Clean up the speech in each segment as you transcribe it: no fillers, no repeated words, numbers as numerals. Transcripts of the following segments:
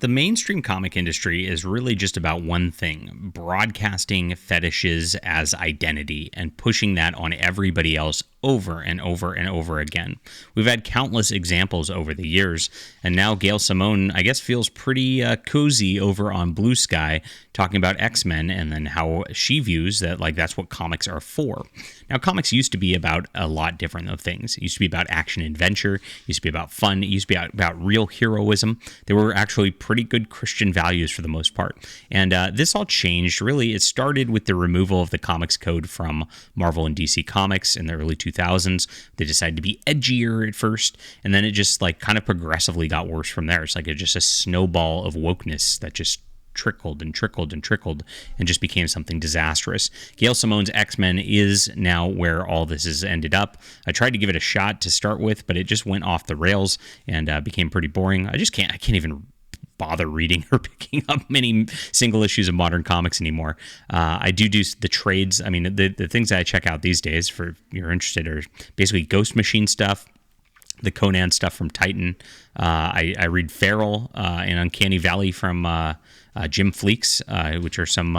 the mainstream comic industry is really just about one thing: broadcasting fetishes as identity and pushing that on everybody else over and over and over again. We've had countless examples over the years, and now Gail Simone, I guess, feels pretty cozy over on Blue Sky, talking about X-Men and then how she views that, like, that's what comics are for. Now, comics used to be about a lot different of things. It used to be about action and adventure. It used to be about fun. It used to be about real heroism. They were actually pretty good Christian values for the most part. And this all changed. Really, it started with the removal of the comics code from Marvel and DC Comics in the early 2000s. They decided to be edgier at first, and then it just like kind of progressively got worse from there. It's like just a snowball of wokeness that just trickled and trickled and trickled and just became something disastrous. Gail Simone's X-Men is now where all this has ended up. I tried to give it a shot to start with, but it just went off the rails and became pretty boring. I can't even bother reading or picking up many single issues of modern comics anymore. I do the trades. I mean, the things that I check out these days, for if you're interested, are basically Ghost Machine stuff, the Conan stuff from Titan. I read Feral and Uncanny Valley from Jim Fleeks, which are some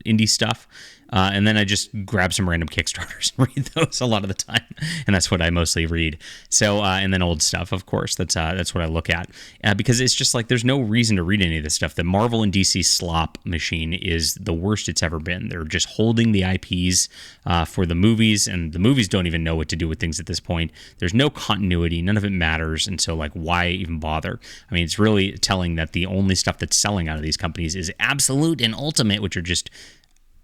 indie stuff. And then I just grab some random Kickstarters and read those a lot of the time, and that's what I mostly read. So, and then old stuff, of course. That's what I look at, because it's just like there's no reason to read any of this stuff. The Marvel and DC slop machine is the worst it's ever been. They're just holding the IPs for the movies, and the movies don't even know what to do with things at this point. There's no continuity. None of it matters, and so like, why even bother? I mean, it's really telling that the only stuff that's selling out of these companies is Absolute and Ultimate, which are just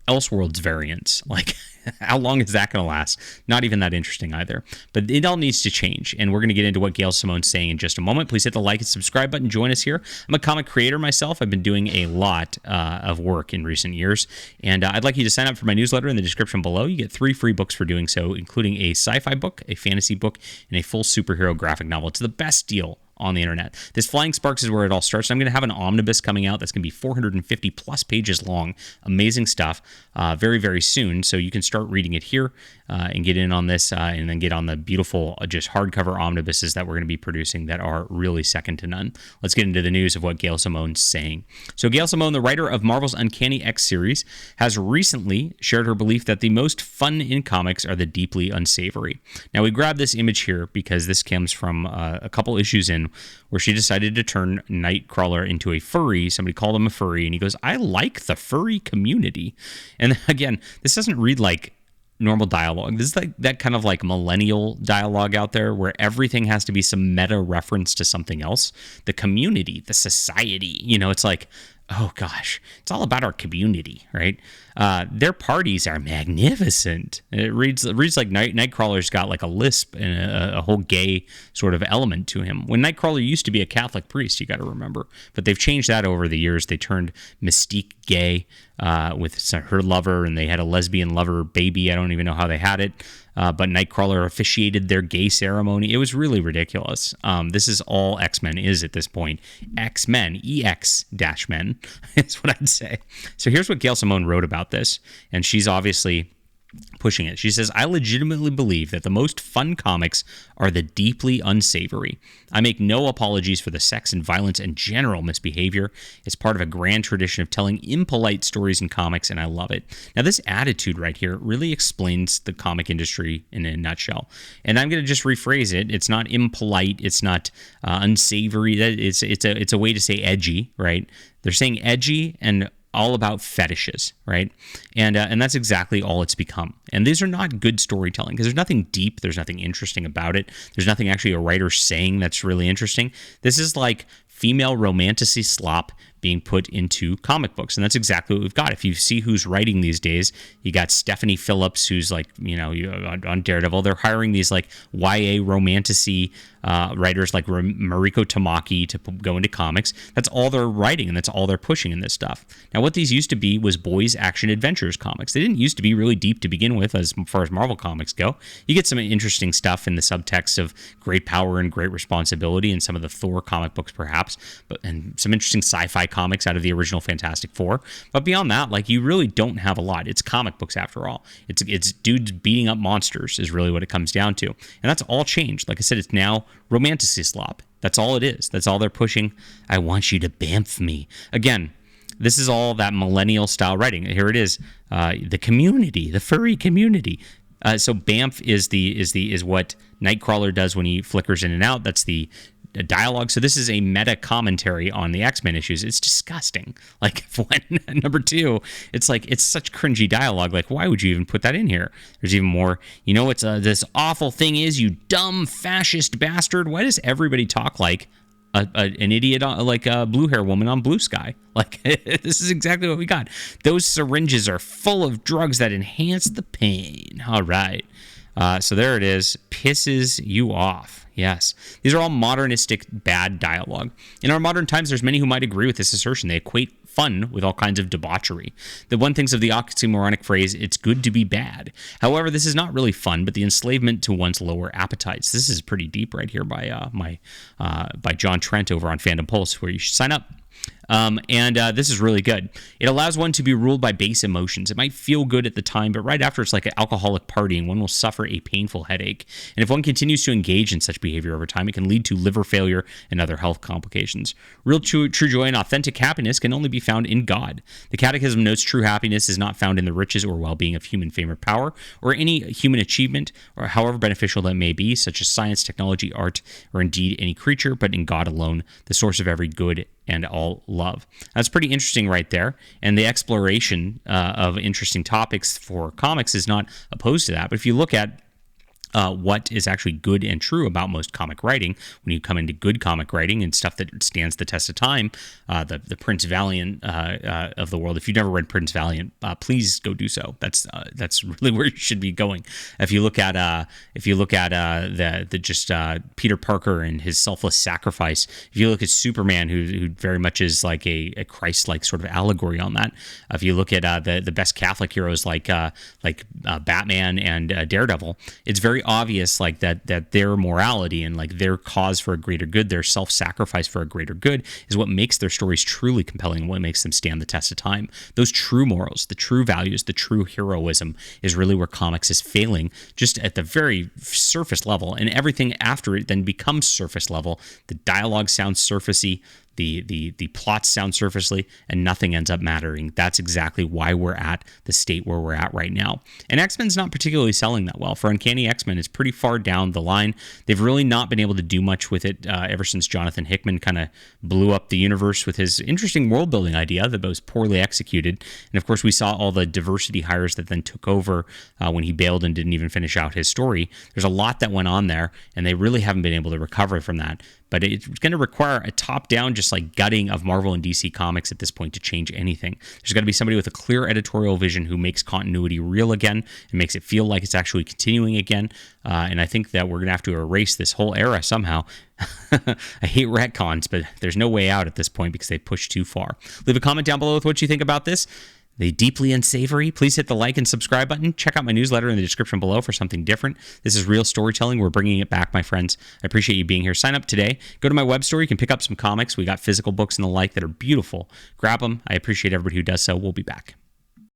Elseworlds variants. Like, how long is that going to last? Not even that interesting either. But it all needs to change, and we're going to get into what Gail Simone's saying in just a moment. Please hit the like and subscribe button. Join us here. I'm a comic creator myself. I've been doing a lot of work in recent years, and I'd like you to sign up for my newsletter in the description below. You get 3 free books for doing so, including a sci-fi book, a fantasy book, and a full superhero graphic novel. It's the best deal on the internet. This Flying Sparks is where it all starts. I'm going to have an omnibus coming out that's going to be 450 plus pages long. Amazing stuff. Very, very soon. So you can start reading it here and get in on this and then get on the beautiful just hardcover omnibuses that we're going to be producing that are really second to none. Let's get into the news of what Gail Simone's saying. So Gail Simone, the writer of Marvel's Uncanny X series, has recently shared her belief that the most fun in comics are the deeply unsavory. Now, we grabbed this image here because this comes from a couple issues in where she decided to turn Nightcrawler into a furry. Somebody called him a furry, and he goes, "I like the furry community." And again, this doesn't read like normal dialogue. This is like that kind of like millennial dialogue out there where everything has to be some meta reference to something else. The community, the society, it's like, oh gosh, it's all about our community, right? Their parties are magnificent. It reads like Nightcrawler's got like a lisp and a whole gay sort of element to him. When Nightcrawler used to be a Catholic priest, you got to remember, but they've changed that over the years. They turned Mystique gay with her lover, and they had a lesbian lover baby. I don't even know how they had it. But Nightcrawler officiated their gay ceremony. It was really ridiculous. This is all X-Men is at this point. X-Men, EX-Men is what I'd say. So here's what Gail Simone wrote about this, and she's obviously pushing it. She says, "I legitimately believe that the most fun comics are the deeply unsavory. I make no apologies for the sex and violence and general misbehavior. It's part of a grand tradition of telling impolite stories in comics, and I love it." Now, this attitude right here really explains the comic industry in a nutshell. And I'm going to just rephrase it. It's not impolite. It's not unsavory. It's a way to say edgy, right? They're saying edgy and all about fetishes, right? And that's exactly all it's become. And these are not good storytelling because there's nothing deep, there's nothing interesting about it. There's nothing actually a writer saying that's really interesting. This is like female romantasy slop being put into comic books, and that's exactly what we've got. If you see who's writing these days, you got Stephanie Phillips, who's like, on Daredevil. They're hiring these like YA romantasy writers like Mariko Tamaki to go into comics. That's all they're writing, and that's all they're pushing in this stuff. Now, what these used to be was boys' action adventures comics. They didn't used to be really deep to begin with, as far as Marvel comics go. You get some interesting stuff in the subtext of great power and great responsibility in some of the Thor comic books, perhaps, and some interesting sci-fi comics out of the original Fantastic Four. But beyond that, like, you really don't have a lot. It's comic books after all. It's dudes beating up monsters is really what it comes down to. And that's all changed. Like I said, it's now romantasy slop. That's all it is. That's all they're pushing. I want you to bamf me. Again, this is all that millennial style writing. Here it is. The community, the furry community. So bamf is what Nightcrawler does when he flickers in and out. That's the dialogue. So this is a meta commentary on the X-Men issues. It's disgusting. Like when number 2, it's like it's such cringy dialogue. Like why would you even put that in here? There's even more. You know what's this awful thing is, you dumb fascist bastard. Why does everybody talk like an idiot, like a blue hair woman on Blue Sky? Like this is exactly what we got. Those syringes are full of drugs that enhance the pain. All right. So there it is. Pisses you off. Yes. These are all modernistic bad dialogue. In our modern times, there's many who might agree with this assertion. They equate fun with all kinds of debauchery. The one thinks of the oxymoronic phrase, it's good to be bad. However, this is not really fun, but the enslavement to one's lower appetites. This is pretty deep right here by by John Trent over on Fandom Pulse, where you should sign up. This is really good. It allows one to be ruled by base emotions. It might feel good at the time, but right after it's like an alcoholic party, and one will suffer a painful headache. And if one continues to engage in such behavior over time, it can lead to liver failure and other health complications. Real true joy and authentic happiness can only be found in God. The Catechism notes true happiness is not found in the riches or well-being of human fame or power, or any human achievement, or however beneficial that may be, such as science, technology, art, or indeed any creature, but in God alone, the source of every good and all love. That's pretty interesting right there. And the exploration of interesting topics for comics is not opposed to that. But if you look at what is actually good and true about most comic writing, when you come into good comic writing and stuff that stands the test of time, the Prince Valiant of the world. If you've never read Prince Valiant, please go do so. That's really where you should be going. If you look at Peter Parker and his selfless sacrifice, if you look at Superman, who very much is like a Christ-like sort of allegory on that. If you look at the best Catholic heroes like Batman and Daredevil, it's very obvious like that their morality and like their cause for a greater good, their self-sacrifice for a greater good, is what makes their stories truly compelling, what makes them stand the test of time. Those true morals, the true values, the true heroism is really where comics is failing, just at the very surface level, and everything after it then becomes surface level. The dialogue sounds surfacey, the plots sound surfacely, and nothing ends up mattering. That's exactly why we're at the state where we're at right now. And X-Men's not particularly selling that well. For Uncanny X-Men, it's pretty far down the line. They've really not been able to do much with it ever since Jonathan Hickman kind of blew up the universe with his interesting world-building idea that was poorly executed. And of course, we saw all the diversity hires that then took over when he bailed and didn't even finish out his story. There's a lot that went on there, and they really haven't been able to recover from that. But it's going to require a top-down, just like gutting of Marvel and DC Comics at this point to change anything. There's got to be somebody with a clear editorial vision who makes continuity real again and makes it feel like it's actually continuing again. And I think that we're going to have to erase this whole era somehow. I hate retcons, but there's no way out at this point because they pushed too far. Leave a comment down below with what you think about this. They deeply unsavory. Please hit the like and subscribe button. Check out my newsletter in the description below for something different. This is real storytelling. We're bringing it back, my friends. I appreciate you being here. Sign up today. Go to my web store. You can pick up some comics. We got physical books and the like that are beautiful. Grab them. I appreciate everybody who does so. We'll be back.